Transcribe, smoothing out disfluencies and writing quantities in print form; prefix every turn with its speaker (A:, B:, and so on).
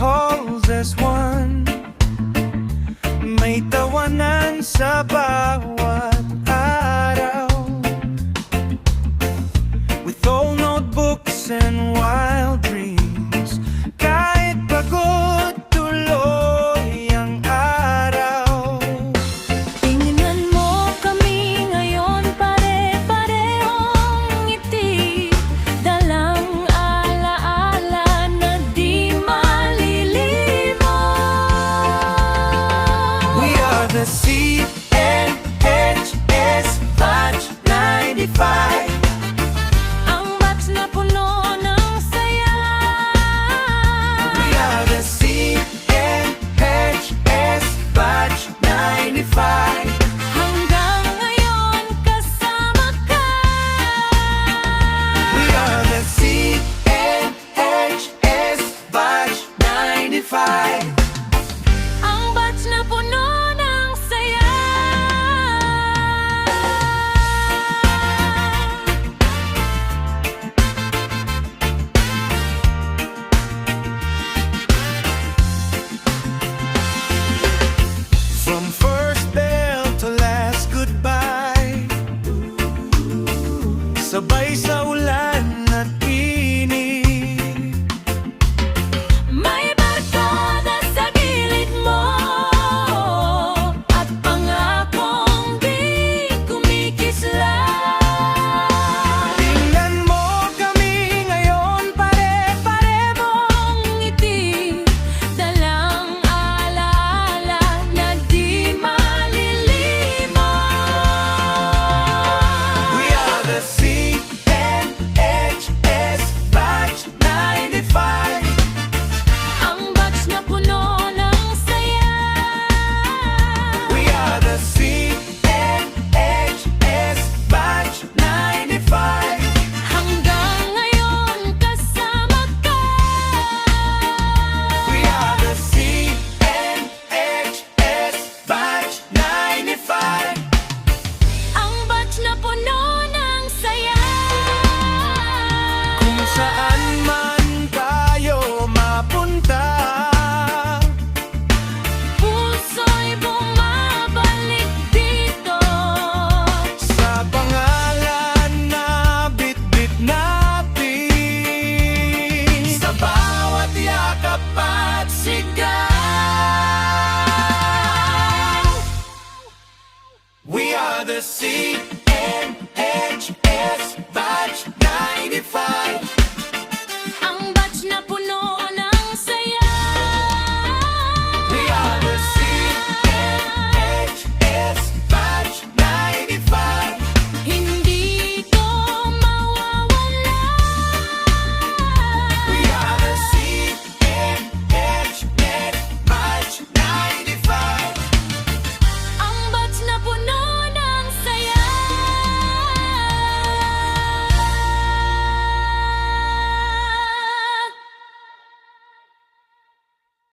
A: calls as one. May tawanan sa bawat araw, with all notebooks and wild dreams. Kahit pagod tuloy ang araw.
B: Tingnan mo kami ngayon, pare-parehong ngiti, dalang alaala na di malilimot.
A: We are the CNHS Batch 95.
B: Ang batch na puno ng saya.
A: We are the CNHS Batch 95.
B: Hanggang ngayon kasama ka.
A: We are the CNHS Batch 95.
B: Ang batch na puno ng saya.
A: From first bell to last goodbye, sabay sa ulan at init.
B: May barkada sa gilid mo at pangakong di kumikisla.
A: Tingnan mo kami ngayon, pare-parehong
B: Ngiti, dalang alaala na di malilimot.
A: We are the CNHS Batch 95.
B: Ang batch na puno ng saya.
A: We are the CNHS Batch 95.
B: Hanggang ngayon kasama ka.
A: We are the CNHS Batch 95.
B: Ang batch na puno ng saya.
A: Kung saan man tayo mapunta,
B: Puso'y bumabalik dito.
A: sa pangalan na bitbit natin, sa bawat yakap at sigaw.